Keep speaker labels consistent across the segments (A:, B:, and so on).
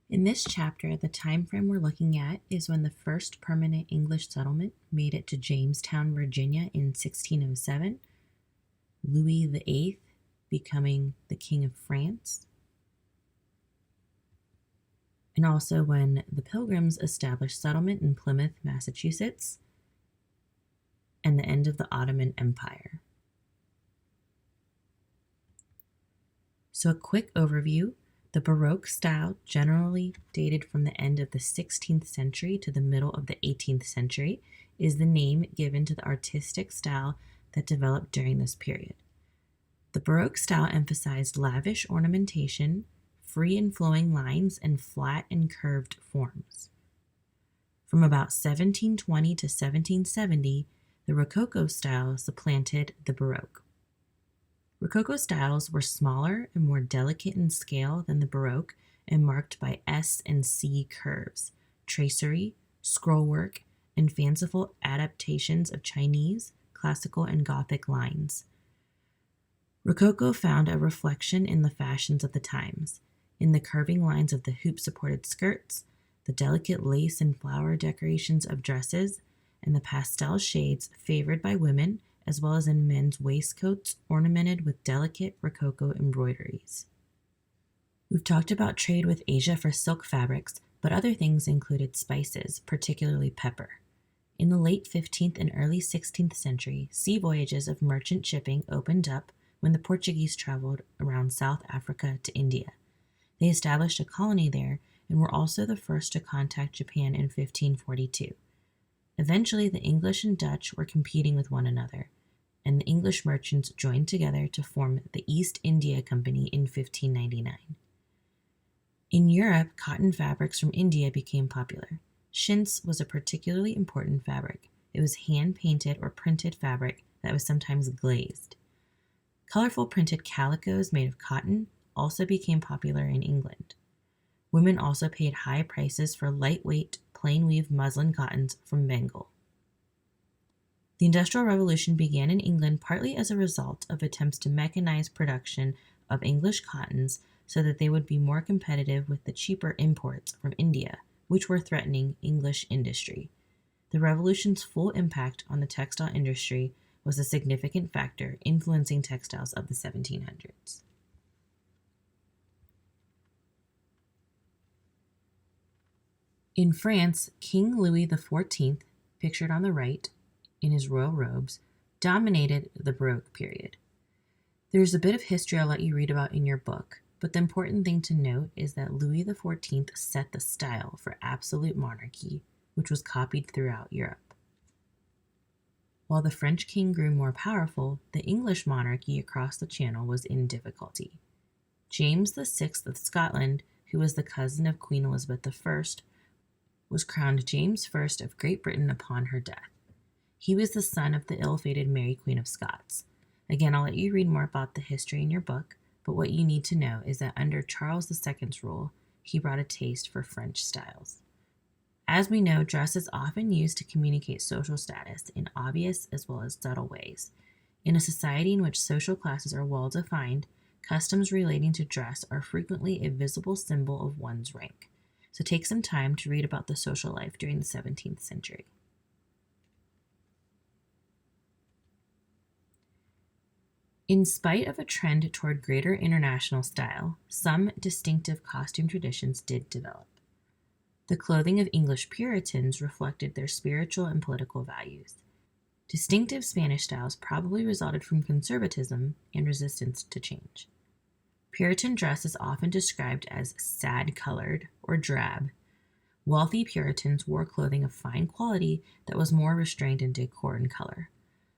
A: In this chapter, the time frame we're looking at is when the first permanent English settlement made it to Jamestown, Virginia in 1607, Louis VIII becoming the King of France, and also when the Pilgrims established settlement in Plymouth, Massachusetts, and the end of the Ottoman Empire. So a quick overview. The Baroque style generally dated from the end of the 16th century to the middle of the 18th century is the name given to the artistic style that developed during this period. The Baroque style emphasized lavish ornamentation, free and flowing lines, and flat and curved forms. From about 1720 to 1770, the Rococo style supplanted the Baroque. Rococo styles were smaller and more delicate in scale than the Baroque and marked by S and C curves, tracery, scrollwork, and fanciful adaptations of Chinese, classical, and Gothic lines. Rococo found a reflection in the fashions of the times, in the curving lines of the hoop-supported skirts, the delicate lace and flower decorations of dresses, and the pastel shades favored by women, as well as in men's waistcoats ornamented with delicate Rococo embroideries. We've talked about trade with Asia for silk fabrics, but other things included spices, particularly pepper. In the late 15th and early 16th century, sea voyages of merchant shipping opened up when the Portuguese traveled around South Africa to India. They established a colony there and were also the first to contact Japan in 1542. Eventually, the English and Dutch were competing with one another, and the English merchants joined together to form the East India Company in 1599. In Europe, cotton fabrics from India became popular. Chintz was a particularly important fabric. It was hand-painted or printed fabric that was sometimes glazed. Colorful printed calicos made of cotton also became popular in England. Women also paid high prices for lightweight, plain-weave muslin cottons from Bengal. The Industrial Revolution began in England partly as a result of attempts to mechanize production of English cottons so that they would be more competitive with the cheaper imports from India, which were threatening English industry. The revolution's full impact on the textile industry was a significant factor influencing textiles of the 1700s. In France, King Louis XIV, pictured on the right, in his royal robes, dominated the Baroque period. There's a bit of history I'll let you read about in your book, but the important thing to note is that Louis XIV set the style for absolute monarchy, which was copied throughout Europe. While the French king grew more powerful, the English monarchy across the Channel was in difficulty. James VI of Scotland, who was the cousin of Queen Elizabeth I, was crowned James I of Great Britain upon her death. He was the son of the ill-fated Mary Queen of Scots. Again, I'll let you read more about the history in your book, but what you need to know is that under Charles II's rule, he brought a taste for French styles. As we know, dress is often used to communicate social status in obvious as well as subtle ways. In a society in which social classes are well defined, customs relating to dress are frequently a visible symbol of one's rank. So take some time to read about the social life during the 17th century. In spite of a trend toward greater international style, some distinctive costume traditions did develop. The clothing of English Puritans reflected their spiritual and political values. Distinctive Spanish styles probably resulted from conservatism and resistance to change. Puritan dress is often described as sad-colored or drab. Wealthy Puritans wore clothing of fine quality that was more restrained in decor and color.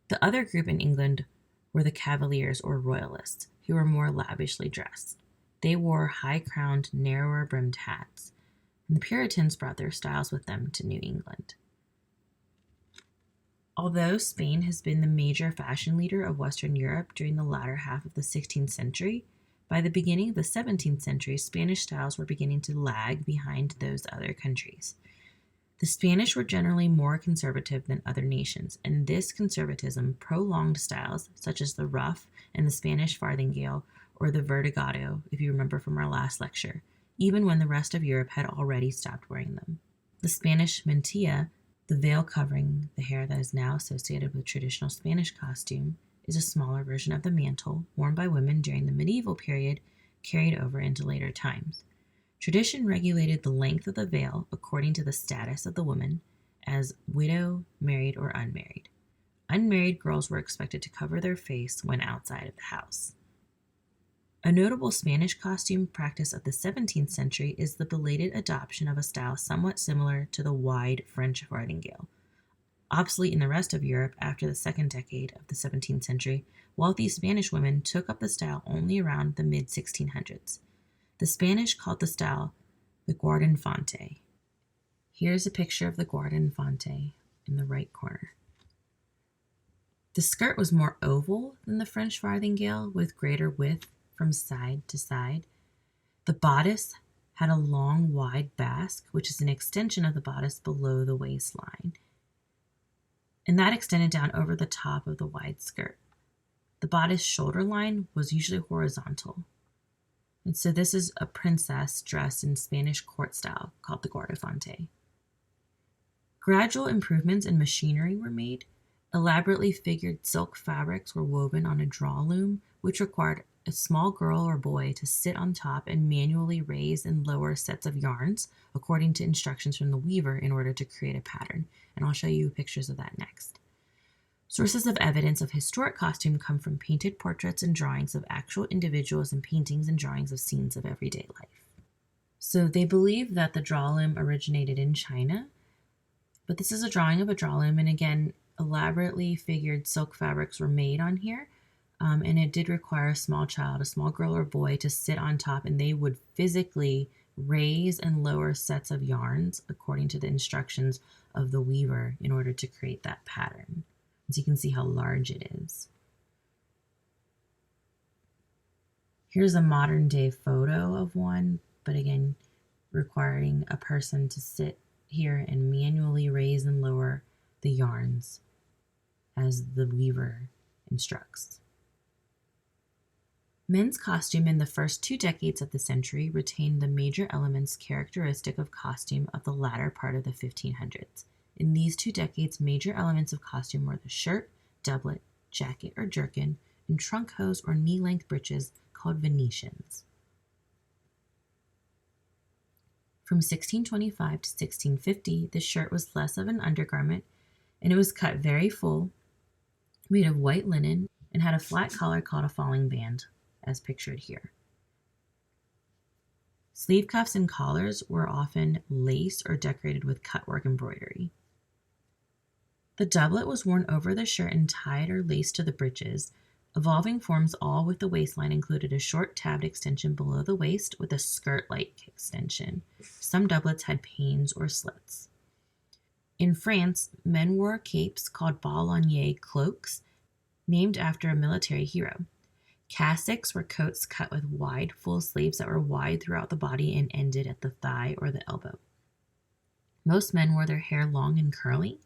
A: The other group in England were the Cavaliers or Royalists, who were more lavishly dressed. They wore high-crowned, narrower-brimmed hats, and the Puritans brought their styles with them to New England. Although Spain has been the major fashion leader of Western Europe during the latter half of the 16th century, by the beginning of the 17th century, Spanish styles were beginning to lag behind those other countries. The Spanish were generally more conservative than other nations, and this conservatism prolonged styles such as the ruff and the Spanish farthingale, or the vertigado, if you remember from our last lecture, even when the rest of Europe had already stopped wearing them. The Spanish mantilla, the veil covering the hair that is now associated with traditional Spanish costume, is a smaller version of the mantle worn by women during the medieval period, carried over into later times. Tradition regulated the length of the veil according to the status of the woman, as widow, married, or unmarried. Unmarried girls were expected to cover their face when outside of the house. A notable Spanish costume practice of the 17th century is the belated adoption of a style somewhat similar to the wide French farthingale. Obsolete in the rest of Europe after the second decade of the 17th century, wealthy Spanish women took up the style only around the mid-1600s. The Spanish called the style the guardainfante. Here's a picture of the guardainfante in the right corner. The skirt was more oval than the French farthingale, with greater width from side to side. The bodice had a long, wide basque, which is an extension of the bodice below the waistline, and that extended down over the top of the wide skirt. The bodice shoulder line was usually horizontal. And so this is a princess dressed in Spanish court style called the guardainfante. Gradual improvements in machinery were made. Elaborately figured silk fabrics were woven on a draw loom, which required a small girl or boy to sit on top and manually raise and lower sets of yarns according to instructions from the weaver in order to create a pattern. And I'll show you pictures of that next. Sources of evidence of historic costume come from painted portraits and drawings of actual individuals and paintings and drawings of scenes of everyday life. So they believe that the draw loom originated in China, but this is a drawing of a draw loom, and again, elaborately figured silk fabrics were made on here, and it did require a small child, a small girl or boy, to sit on top, and they would physically raise and lower sets of yarns according to the instructions of the weaver in order to create that pattern. So you can see how large it is. Here's a modern day photo of one, but again, requiring a person to sit here and manually raise and lower the yarns as the weaver instructs. Men's costume in the first 2 decades of the century retained the major elements characteristic of costume of the latter part of the 1500s. In these 2 decades, major elements of costume were the shirt, doublet, jacket or jerkin, and trunk hose or knee-length breeches called Venetians. From 1625 to 1650, the shirt was less of an undergarment, and it was cut very full, made of white linen, and had a flat collar called a falling band, as pictured here. Sleeve cuffs and collars were often lace or decorated with cutwork embroidery. The doublet was worn over the shirt and tied or laced to the breeches. Evolving forms, all with the waistline, included a short tabbed extension below the waist with a skirt-like extension. Some doublets had panes or slits. In France, men wore capes called ballonnier cloaks, named after a military hero. Cassocks were coats cut with wide, full sleeves that were wide throughout the body and ended at the thigh or the elbow. Most men wore their hair long and curly.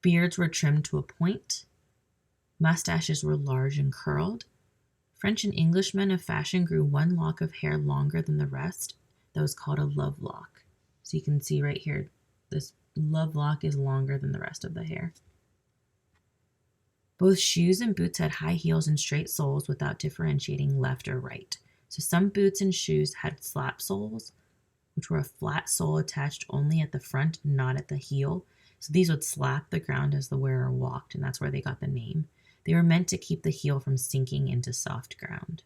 A: Beards were trimmed to a point. Mustaches were large and curled. French and English men of fashion grew one lock of hair longer than the rest. That was called a love lock. So you can see right here, this love lock is longer than the rest of the hair. Both shoes and boots had high heels and straight soles without differentiating left or right. So some boots and shoes had slap soles, which were a flat sole attached only at the front, not at the heel. So these would slap the ground as the wearer walked, and that's where they got the name. They were meant to keep the heel from sinking into soft ground.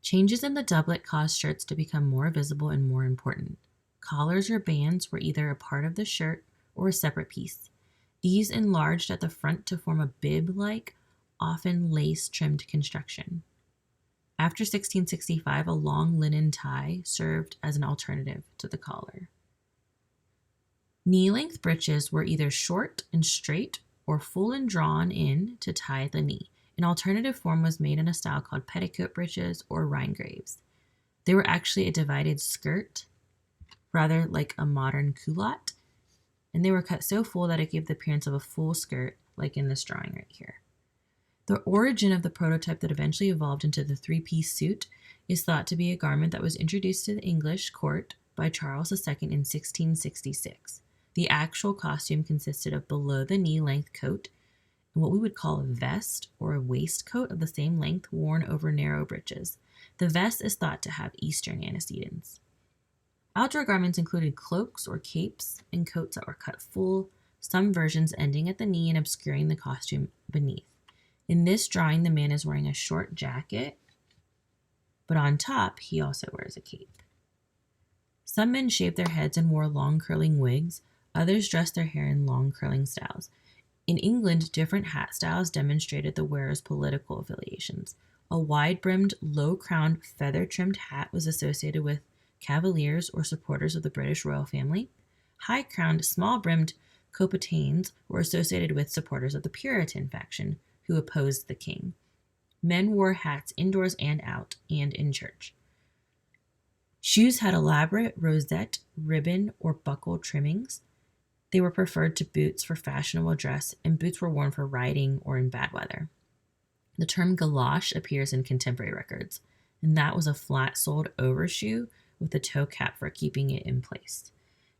A: Changes in the doublet caused shirts to become more visible and more important. Collars or bands were either a part of the shirt or a separate piece. These enlarged at the front to form a bib-like, often lace-trimmed construction. After 1665, a long linen tie served as an alternative to the collar. Knee-length breeches were either short and straight or full and drawn in to tie the knee. An alternative form was made in a style called petticoat breeches or rhingraves. They were actually a divided skirt, rather like a modern culotte, and they were cut so full that it gave the appearance of a full skirt, like in this drawing right here. The origin of the prototype that eventually evolved into the three-piece suit is thought to be a garment that was introduced to the English court by Charles II in 1666. The actual costume consisted of below-the-knee length coat and what we would call a vest or a waistcoat of the same length worn over narrow breeches. The vest is thought to have Eastern antecedents. Outdoor garments included cloaks or capes and coats that were cut full, some versions ending at the knee and obscuring the costume beneath. In this drawing, the man is wearing a short jacket, but on top, he also wears a cape. Some men shaved their heads and wore long curling wigs. Others dressed their hair in long curling styles. In England, different hat styles demonstrated the wearer's political affiliations. A wide-brimmed, low-crowned, feather-trimmed hat was associated with cavaliers or supporters of the British royal family. High-crowned, small-brimmed copetannes were associated with supporters of the Puritan faction, who opposed the king. Men wore hats indoors and out, and in church. Shoes had elaborate rosette, ribbon, or buckle trimmings. They were preferred to boots for fashionable dress, and boots were worn for riding or in bad weather. The term galosh appears in contemporary records, and that was a flat-soled overshoe with a toe cap for keeping it in place.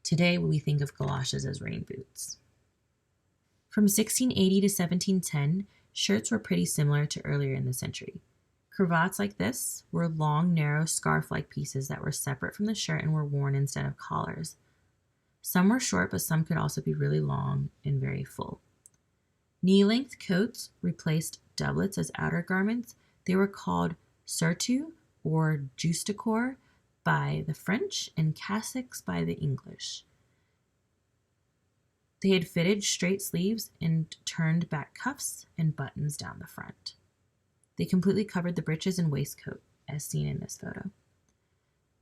A: Today, we think of galoshes as rain boots. From 1680 to 1710, shirts were pretty similar to earlier in the century. Cravats like this were long, narrow, scarf-like pieces that were separate from the shirt and were worn instead of collars. Some were short, but some could also be really long and very full. Knee-length coats replaced doublets as outer garments. They were called surtout or justaucorps by the French and cassocks by the English. They had fitted straight sleeves and turned back cuffs and buttons down the front. They completely covered the breeches and waistcoat, as seen in this photo.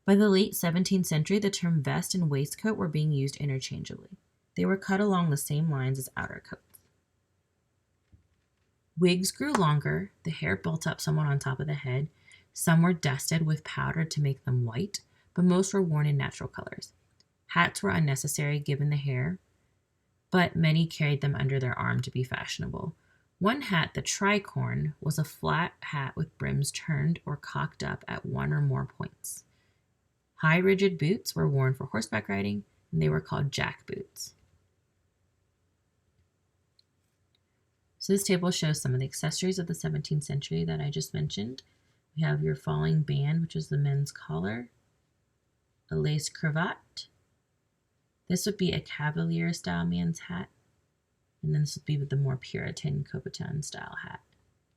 A: By the late 17th century, the term vest and waistcoat were being used interchangeably. They were cut along the same lines as outer coats. Wigs grew longer, the hair built up somewhat on top of the head. Some were dusted with powder to make them white, but most were worn in natural colors. Hats were unnecessary given the hair, but many carried them under their arm to be fashionable. One hat, the tricorn, was a flat hat with brims turned or cocked up at one or more points. High rigid boots were worn for horseback riding, and they were called jack boots. So this table shows some of the accessories of the 17th century that I just mentioned. We have your falling band, which is the men's collar, a lace cravat. This would be a cavalier-style man's hat, and then this would be the more Puritan Copeton-style hat.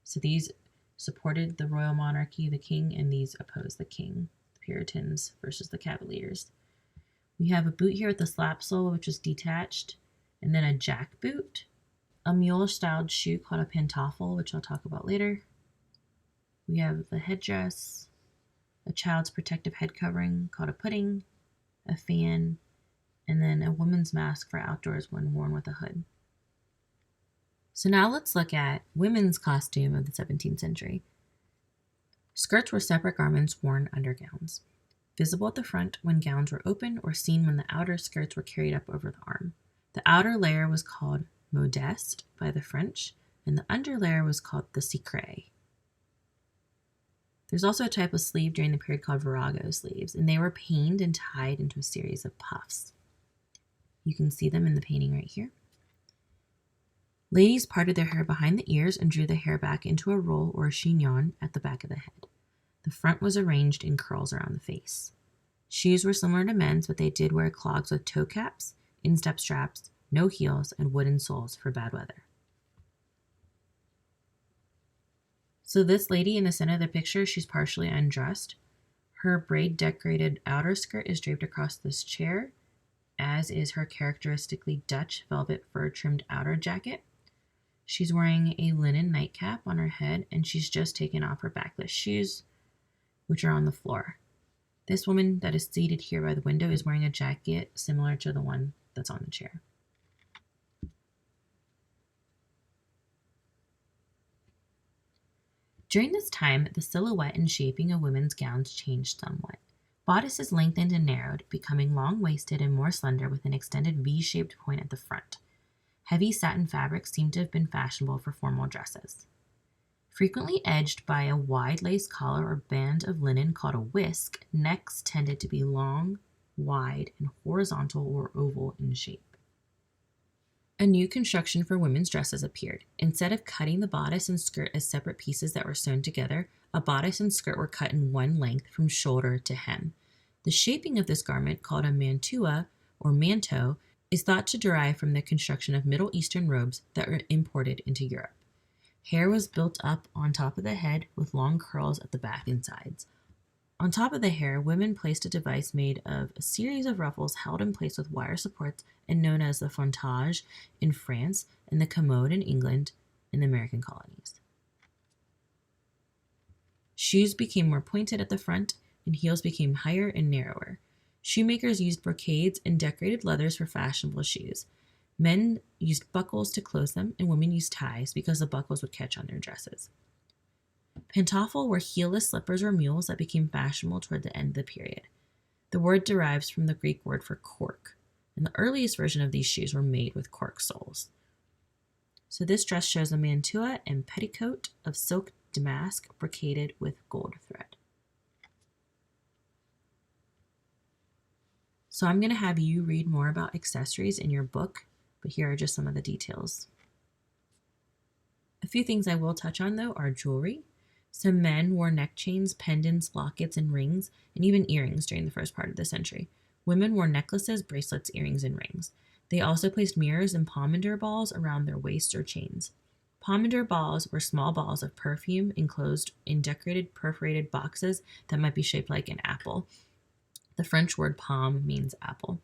A: So these supported the royal monarchy, the king, and these opposed the king, the Puritans versus the Cavaliers. We have a boot here with the slap sole, which is detached, and then a jack boot, a mule-styled shoe called a pantoffel, which I'll talk about later. We have the headdress, a child's protective head covering called a pudding, a fan, and then a woman's mask for outdoors when worn with a hood. So now let's look at women's costume of the 17th century. Skirts were separate garments worn under gowns, visible at the front when gowns were open or seen when the outer skirts were carried up over the arm. The outer layer was called modeste by the French, and the under layer was called the secret. There's also a type of sleeve during the period called virago sleeves, and they were pained and tied into a series of puffs. You can see them in the painting right here. Ladies parted their hair behind the ears and drew the hair back into a roll or a chignon at the back of the head. The front was arranged in curls around the face. Shoes were similar to men's, but they did wear clogs with toe caps, instep straps, no heels, and wooden soles for bad weather. So this lady in the center of the picture, she's partially undressed. Her braid-decorated outer skirt is draped across this chair, as is her characteristically Dutch velvet fur-trimmed outer jacket. She's wearing a linen nightcap on her head, and she's just taken off her backless shoes, which are on the floor. This woman that is seated here by the window is wearing a jacket similar to the one that's on the chair. During this time, the silhouette and shaping of women's gowns changed somewhat. Bodices lengthened and narrowed, becoming long-waisted and more slender with an extended V-shaped point at the front. Heavy satin fabrics seem to have been fashionable for formal dresses. Frequently edged by a wide lace collar or band of linen called a whisk, necks tended to be long, wide, and horizontal or oval in shape. A new construction for women's dresses appeared. Instead of cutting the bodice and skirt as separate pieces that were sewn together, a bodice and skirt were cut in one length from shoulder to hem. The shaping of this garment, called a mantua or manto, is thought to derive from the construction of Middle Eastern robes that were imported into Europe. Hair was built up on top of the head with long curls at the back and sides. On top of the hair, women placed a device made of a series of ruffles held in place with wire supports and known as the fontage in France and the commode in England and the American colonies. Shoes became more pointed at the front, and heels became higher and narrower. Shoemakers used brocades and decorated leathers for fashionable shoes. Men used buckles to close them, and women used ties because the buckles would catch on their dresses. Pantoffel were heelless slippers or mules that became fashionable toward the end of the period. The word derives from the Greek word for cork, and the earliest version of these shoes were made with cork soles. So this dress shows a mantua and petticoat of silk damask brocaded with gold thread. So I'm going to have you read more about accessories in your book, but here are just some of the details. A few things I will touch on, though, are jewelry. Some men wore neck chains, pendants, lockets, and rings, and even earrings during the first part of the century. Women wore necklaces, bracelets, earrings, and rings. They also placed mirrors and pomander balls around their waists or chains. Pomander balls were small balls of perfume enclosed in decorated perforated boxes that might be shaped like an apple. The French word pomme means apple.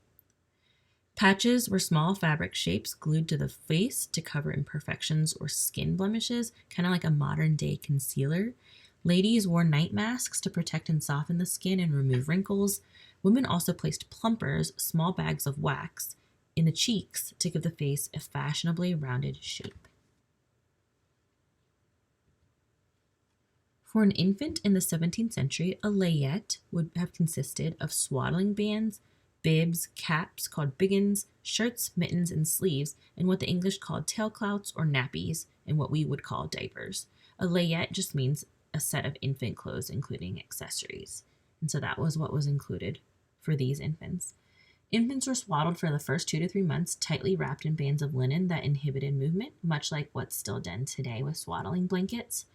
A: Patches were small fabric shapes glued to the face to cover imperfections or skin blemishes, kind of like a modern-day concealer. Ladies wore night masks to protect and soften the skin and remove wrinkles. Women also placed plumpers, small bags of wax, in the cheeks to give the face a fashionably rounded shape. For an infant in the 17th century, a layette would have consisted of swaddling bands, bibs, caps called biggins, shirts, mittens, and sleeves, and what the English called tailclouts or nappies, and what we would call diapers. A layette just means a set of infant clothes, including accessories. And so that was what was included for these infants. Infants were swaddled for the first 2 to 3 months, tightly wrapped in bands of linen that inhibited movement, much like what's still done today with swaddling blankets.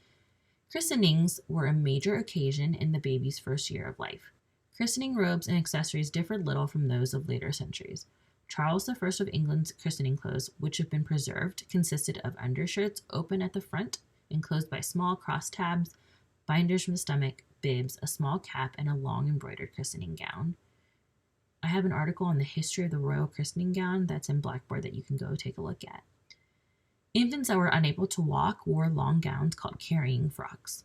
A: Christenings were a major occasion in the baby's first year of life. Christening robes and accessories differed little from those of later centuries. Charles I of England's christening clothes, which have been preserved, consisted of undershirts open at the front, enclosed by small cross tabs, binders from the stomach, bibs, a small cap, and a long embroidered christening gown. I have an article on the history of the royal christening gown that's in Blackboard that you can go take a look at. Infants that were unable to walk wore long gowns called carrying frocks.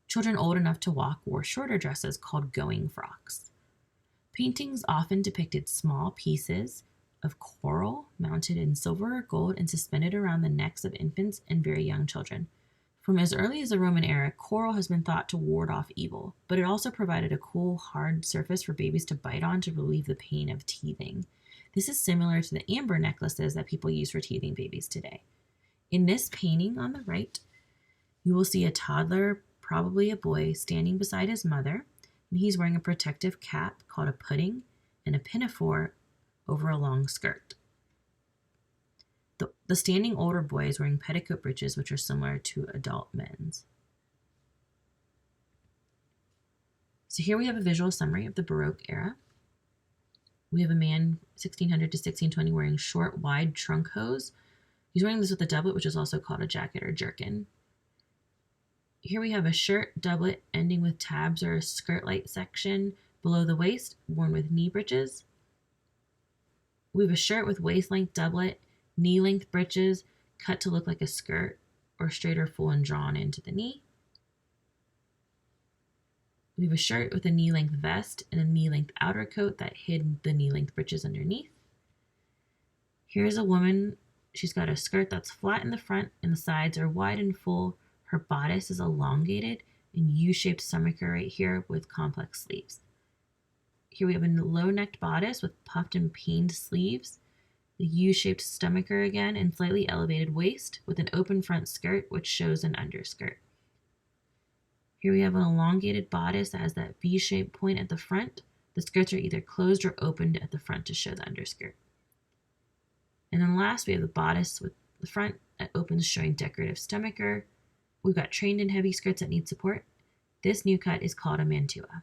A: Children old enough to walk wore shorter dresses called going frocks. Paintings often depicted small pieces of coral mounted in silver or gold and suspended around the necks of infants and very young children. From as early as the Roman era, coral has been thought to ward off evil, but it also provided a cool, hard surface for babies to bite on to relieve the pain of teething. This is similar to the amber necklaces that people use for teething babies today. In this painting on the right, you will see a toddler, probably a boy, standing beside his mother, and he's wearing a protective cap called a pudding and a pinafore over a long skirt. The standing older boy is wearing petticoat breeches, which are similar to adult men's. So here we have a visual summary of the Baroque era. We have a man 1600 to 1620 wearing short, wide trunk hose. He's wearing this with a doublet, which is also called a jacket or jerkin. Here we have a shirt, doublet, ending with tabs or a skirt-like section below the waist, worn with knee breeches. We have a shirt with waist-length doublet, knee-length breeches, cut to look like a skirt, or straight or full and drawn into the knee. We have a shirt with a knee-length vest and a knee-length outer coat that hid the knee-length breeches underneath. Here's a woman. She's got a skirt that's flat in the front and the sides are wide and full. Her bodice is elongated and U-shaped stomacher right here with complex sleeves. Here we have a low-necked bodice with puffed and peined sleeves, the U-shaped stomacher again, and slightly elevated waist with an open front skirt which shows an underskirt. Here we have an elongated bodice that has that V-shaped point at the front. The skirts are either closed or opened at the front to show the underskirt. And then last, we have the bodice with the front that opens, showing decorative stomacher. We've got trained and heavy skirts that need support. This new cut is called a mantua.